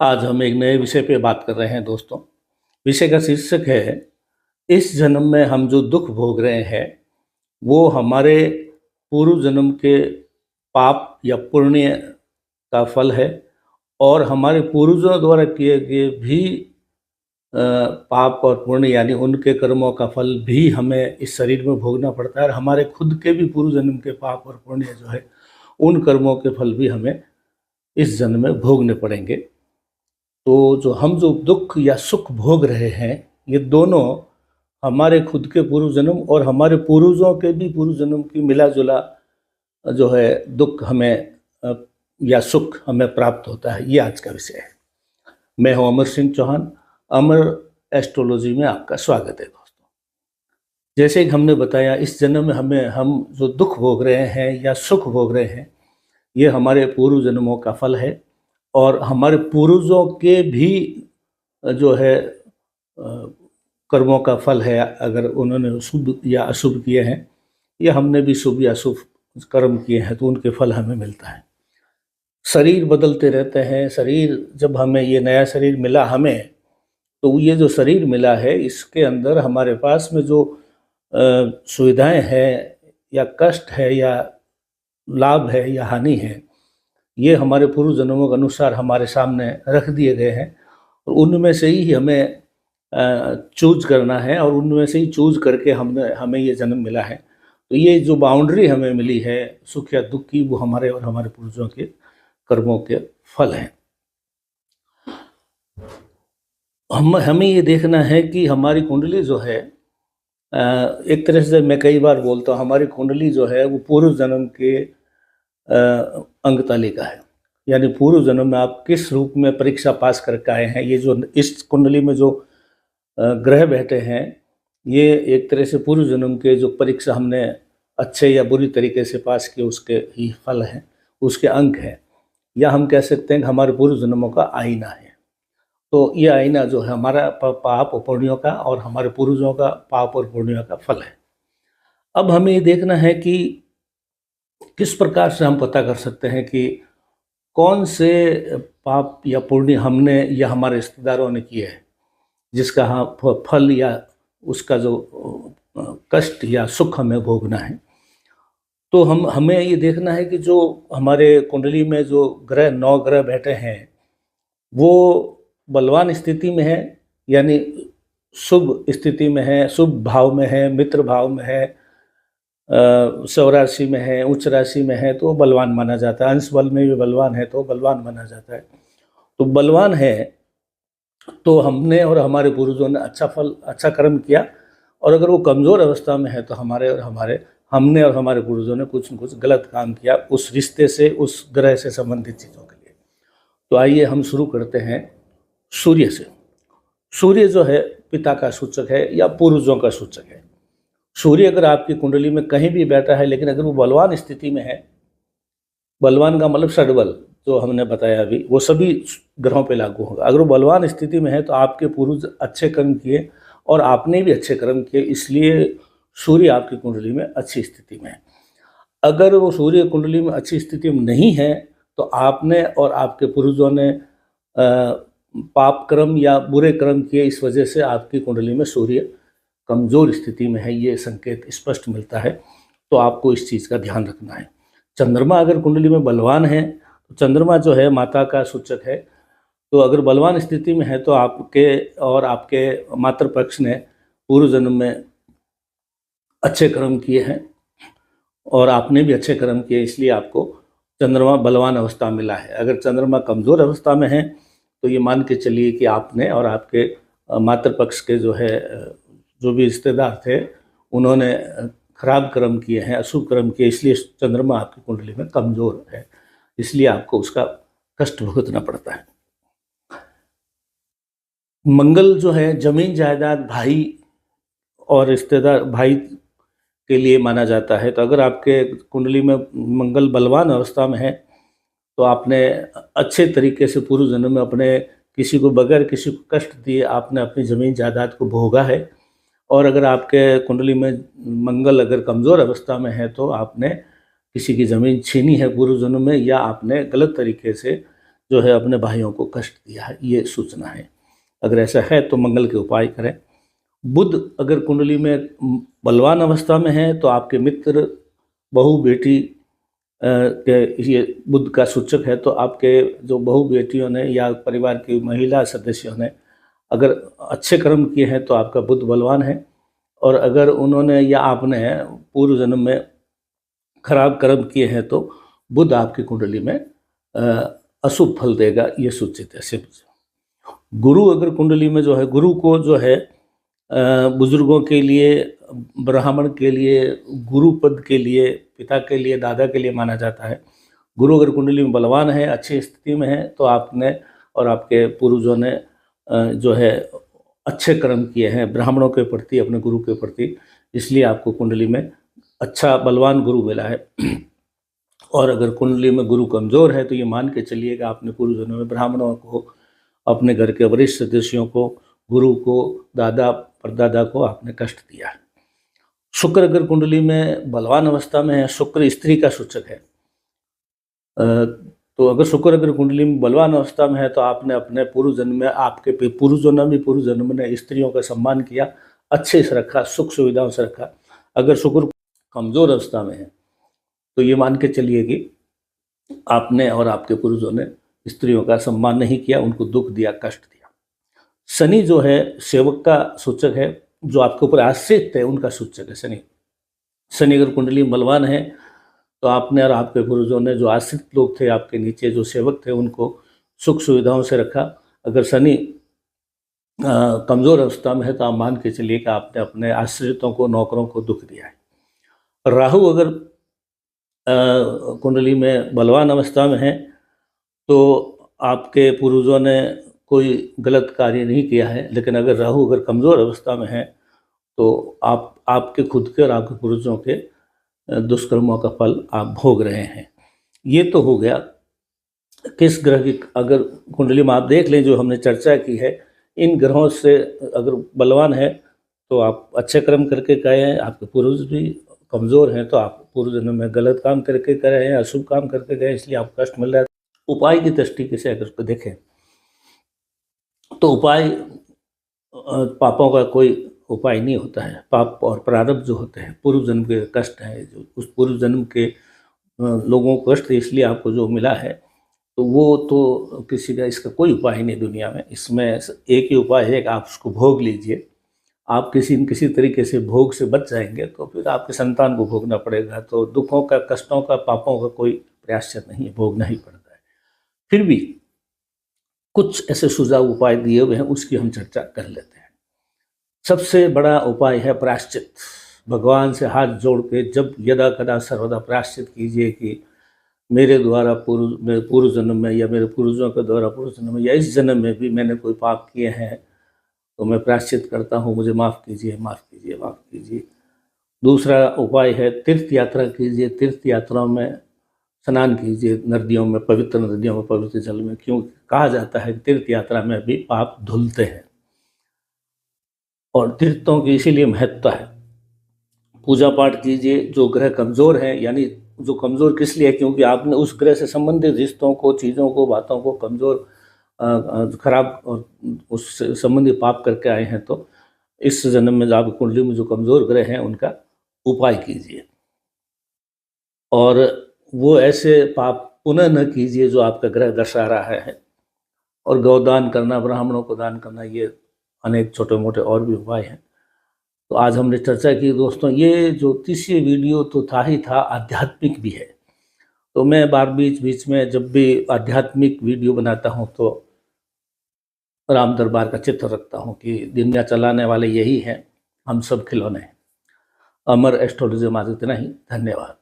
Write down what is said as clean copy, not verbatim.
आज हम एक नए विषय पे बात कर रहे हैं दोस्तों। विषय का शीर्षक है, इस जन्म में हम जो दुख भोग रहे हैं, वो हमारे पूर्व जन्म के पाप या पुण्य का फल है और हमारे पूर्वजों द्वारा किए गए भी पाप और पुण्य यानी उनके कर्मों का फल भी हमें इस शरीर में भोगना पड़ता है और हमारे खुद के भी पूर्व जन्म के पाप और पुण्य जो है, उन कर्मों के फल भी हमें इस जन्म में भोगने पड़ेंगे। तो जो दुख या सुख भोग रहे हैं, ये दोनों हमारे खुद के पूर्व जन्म और हमारे पूर्वजों के भी पूर्व जन्म की मिला-जुला जो है दुख हमें या सुख हमें प्राप्त होता है। ये आज का विषय है। मैं हूं अमर सिंह चौहान। अमर एस्ट्रोलॉजी में आपका स्वागत है दोस्तों। जैसे कि हमने बताया, इस जन्म में हम जो दुख भोग रहे हैं या सुख भोग रहे हैं, ये हमारे पूर्व जन्मों का फल है और हमारे पूर्वजों के भी जो है कर्मों का फल है। अगर उन्होंने शुभ या अशुभ किए हैं या हमने भी शुभ या अशुभ कर्म किए हैं तो उनके फल हमें मिलता है। शरीर बदलते रहते हैं। शरीर जब हमें ये नया शरीर मिला हमें, तो ये जो शरीर मिला है इसके अंदर हमारे पास में जो सुविधाएं हैं या कष्ट है या लाभ है या हानि है, ये हमारे पूर्व जन्मों के अनुसार हमारे सामने रख दिए गए हैं और उनमें से ही हमें चूज करना है और उनमें से ही चूज करके हमें ये जन्म मिला है। तो ये जो बाउंड्री हमें मिली है सुख या दुख की, वो हमारे और हमारे पूर्वजों के कर्मों के फल हैं। हमें ये देखना है कि हमारी कुंडली जो है, एक तरह से मैं कई बार बोलता हूँ, हमारी कुंडली जो है वो पूर्व जन्म के अंक तालिका है। यानी पूर्व जन्म में आप किस रूप में परीक्षा पास करके आए हैं। ये जो इस कुंडली में जो ग्रह बैठे हैं, ये एक तरह से पूर्व जन्म के जो परीक्षा हमने अच्छे या बुरी तरीके से पास किए उसके ही फल हैं, उसके अंक हैं, या हम कह सकते हैं कि हमारे पूर्व जन्मों का आईना है। तो ये आईना जो है हमारा पाप और पुण्यों का और हमारे पूर्वजों का पाप और पुण्यों का फल है। अब हमें ये देखना है कि किस प्रकार से हम पता कर सकते हैं कि कौन से पाप या पुण्य हमने या हमारे रिश्तेदारों ने किए हैं, जिसका फल या उसका जो कष्ट या सुख हमें भोगना है। तो हमें ये देखना है कि जो हमारे कुंडली में जो ग्रह 9 ग्रह बैठे हैं, वो बलवान स्थिति में है, यानी शुभ स्थिति में है, शुभ भाव में है, मित्र भाव में है, स्वराशि में है, उच्च राशि में है तो बलवान माना जाता है। अंश बल में भी बलवान है तो बलवान माना जाता है। तो बलवान है तो हमने और हमारे पूर्वजों ने अच्छा कर्म किया, और अगर वो कमज़ोर अवस्था में है तो हमने और हमारे पूर्वजों ने कुछ न कुछ गलत काम किया उस रिश्ते से, उस ग्रह से संबंधित चीज़ों के लिए। तो आइए हम शुरू करते हैं सूर्य से। सूर्य जो है पिता का सूचक है या पूर्वजों का सूचक है। सूर्य अगर आपकी कुंडली में कहीं भी बैठा है, लेकिन अगर वो बलवान स्थिति में है, बलवान का मतलब षडबल जो हमने बताया अभी, वो सभी ग्रहों पे लागू होगा। अगर वो बलवान स्थिति में है तो आपके पूर्वज अच्छे कर्म किए और आपने भी अच्छे कर्म किए, इसलिए सूर्य आपकी कुंडली में अच्छी स्थिति में है। अगर वो सूर्य कुंडली में अच्छी स्थिति में नहीं है तो आपने और आपके पूर्वजों ने पाप कर्म या बुरे कर्म किए, इस वजह से आपकी कुंडली में सूर्य कमज़ोर स्थिति में है। ये संकेत स्पष्ट मिलता है। तो आपको इस चीज़ का ध्यान रखना है। चंद्रमा अगर कुंडली में बलवान है तो चंद्रमा जो है माता का सूचक है। तो अगर बलवान स्थिति में है तो आपके और आपके मातृपक्ष ने पूर्व जन्म में अच्छे कर्म किए हैं और आपने भी अच्छे कर्म किए, इसलिए आपको चंद्रमा बलवान अवस्था मिला है। अगर चंद्रमा कमज़ोर अवस्था में है तो ये मान के चलिए कि आपने और आपके मातृपक्ष के जो भी रिश्तेदार थे, उन्होंने खराब कर्म किए हैं, अशुभ कर्म किए, इसलिए चंद्रमा आपकी कुंडली में कमज़ोर है, इसलिए आपको उसका कष्ट भुगतना पड़ता है। मंगल जो है जमीन जायदाद, भाई और रिश्तेदार, भाई के लिए माना जाता है। तो अगर आपके कुंडली में मंगल बलवान अवस्था में है तो आपने अच्छे तरीके से पूर्व जन्म में अपने किसी को बगैर किसी को कष्ट दिए आपने अपनी ज़मीन जायदाद को भोगा है। और अगर आपके कुंडली में मंगल अगर कमज़ोर अवस्था में है तो आपने किसी की ज़मीन छीनी है पूर्व जन्म में, या आपने गलत तरीके से जो है अपने भाइयों को कष्ट दिया है, ये सूचना है। अगर ऐसा है तो मंगल के उपाय करें। बुध अगर कुंडली में बलवान अवस्था में है तो आपके मित्र, बहू, बेटी के ये बुध का सूचक है। तो आपके जो बहू बेटियों ने या परिवार की महिला सदस्यों ने अगर अच्छे कर्म किए हैं तो आपका बुध बलवान है, और अगर उन्होंने या आपने पूर्व जन्म में खराब कर्म किए हैं तो बुध आपकी कुंडली में अशुभ फल देगा, ये सूचित है सिर्फ। गुरु अगर कुंडली में जो है, गुरु को जो है बुजुर्गों के लिए, ब्राह्मण के लिए, गुरु पद के लिए, पिता के लिए, दादा के लिए माना जाता है। गुरु अगर कुंडली में बलवान है, अच्छी स्थिति में है, तो आपने और आपके पूर्वजों ने जो है अच्छे कर्म किए हैं ब्राह्मणों के प्रति, अपने गुरु के प्रति, इसलिए आपको कुंडली में अच्छा बलवान गुरु मिला है। और अगर कुंडली में गुरु कमज़ोर है तो ये मान के चलिएगा आपने पूर्वजन्म में ब्राह्मणों को, अपने घर के वरिष्ठ सदस्यों को, गुरु को, दादा परदादा को आपने कष्ट दिया है। शुक्र अगर कुंडली में बलवान अवस्था में है, शुक्र स्त्री का सूचक है, तो अगर शुक्र अगर कुंडली में बलवान अवस्था में है तो आपने अपने पूर्व जन्म में, आपके पूर्व जन्म ने स्त्रियों का सम्मान किया, अच्छे से रखा, सुख सुविधाओं से रखा। अगर शुक्र कमज़ोर अवस्था में है तो ये मान के चलिए कि आपने और आपके पूर्वजों ने स्त्रियों का सम्मान नहीं किया, उनको दुख दिया, कष्ट दिया। शनि जो है सेवक का सूचक है, जो आपके ऊपर आश्रित है उनका सूचक है शनि। शनि अगर कुंडली में बलवान है तो आपने और आपके पूर्वजों ने, जो आश्रित लोग थे आपके नीचे, जो सेवक थे, उनको सुख सुविधाओं से रखा। अगर शनि कमज़ोर अवस्था में है तो आप मान के चलिए कि आपने अपने आश्रितों को, नौकरों को दुख दिया है। राहु अगर कुंडली में बलवान अवस्था में है तो आपके पूर्वजों ने कोई गलत कार्य नहीं किया है, लेकिन अगर राहु अगर कमज़ोर अवस्था में है तो आपके खुद के और आपके पूर्वजों के दुष्कर्मों का फल आप भोग रहे हैं। ये तो हो गया किस ग्रह की अगर कुंडली में आप देख लें, जो हमने चर्चा की है, इन ग्रहों से अगर बलवान है तो आप अच्छे कर्म करके गए हैं, आपके पूर्वज भी कमज़ोर हैं तो आप पूर्व जन्म में गलत काम करके गए हैं, अशुभ काम करके गए, इसलिए आपको कष्ट मिल रहा है। उपाय की दृष्टि से अगर उसको देखें तो उपाय, पापों का कोई उपाय नहीं होता है। पाप और प्रारब्ध जो होते हैं, पूर्व जन्म के कष्ट हैं, जो उस पूर्व जन्म के लोगों को कष्ट इसलिए आपको जो मिला है, तो वो तो किसी का इसका कोई उपाय नहीं दुनिया में। इसमें एक ही उपाय है कि आप उसको भोग लीजिए। आप किसी न किसी तरीके से भोग से बच जाएंगे तो फिर आपके संतान को भोगना पड़ेगा। तो दुखों का, कष्टों का, पापों का कोई प्रायश्चित नहीं, भोगना ही पड़ता है। फिर भी कुछ ऐसे सुझाव उपाय दिए हुए हैं, उसकी हम चर्चा कर लेते हैं। सबसे बड़ा उपाय है प्रायश्चित। भगवान से हाथ जोड़ के जब यदा कदा सर्वदा प्रायश्चित कीजिए कि मेरे द्वारा पूर्व जन्म में या मेरे पूर्वजों के द्वारा पूर्व जन्म में या इस जन्म में भी मैंने कोई पाप किए हैं तो मैं प्रायश्चित करता हूँ, मुझे माफ़ कीजिए, माफ़ कीजिए, माफ़ कीजिए। दूसरा उपाय है तीर्थ यात्रा कीजिए। तीर्थ यात्राओं में स्नान कीजिए, नदियों में, पवित्र नदियों में, पवित्र जल में, क्यों कहा जाता है तीर्थ यात्रा में भी पाप धुलते हैं और तीर्थों की इसीलिए महत्ता है। पूजा पाठ कीजिए। जो ग्रह कमज़ोर हैं, यानी जो कमज़ोर किस लिए, क्योंकि आपने उस ग्रह से संबंधित रिश्तों को, चीज़ों को, बातों को कमज़ोर, खराब और उससे संबंधित पाप करके आए हैं, तो इस जन्म में आपकी कुंडली में जो कमज़ोर ग्रह हैं उनका उपाय कीजिए और वो ऐसे पाप पुनः न कीजिए जो आपका ग्रह दर्शा रहा है। और गौदान करना, ब्राह्मणों को दान करना, ये अनेक छोटे मोटे और भी उपाय हैं। तो आज हमने चर्चा की दोस्तों। ये ज्योतिषीय वीडियो तो था ही था, आध्यात्मिक भी है। तो मैं बार बीच बीच में जब भी आध्यात्मिक वीडियो बनाता हूँ तो राम दरबार का चित्र रखता हूँ कि दुनिया चलाने वाले यही हैं, हम सब खिलौने हैं। अमर एस्ट्रोलॉजी में आज इतना ही। धन्यवाद।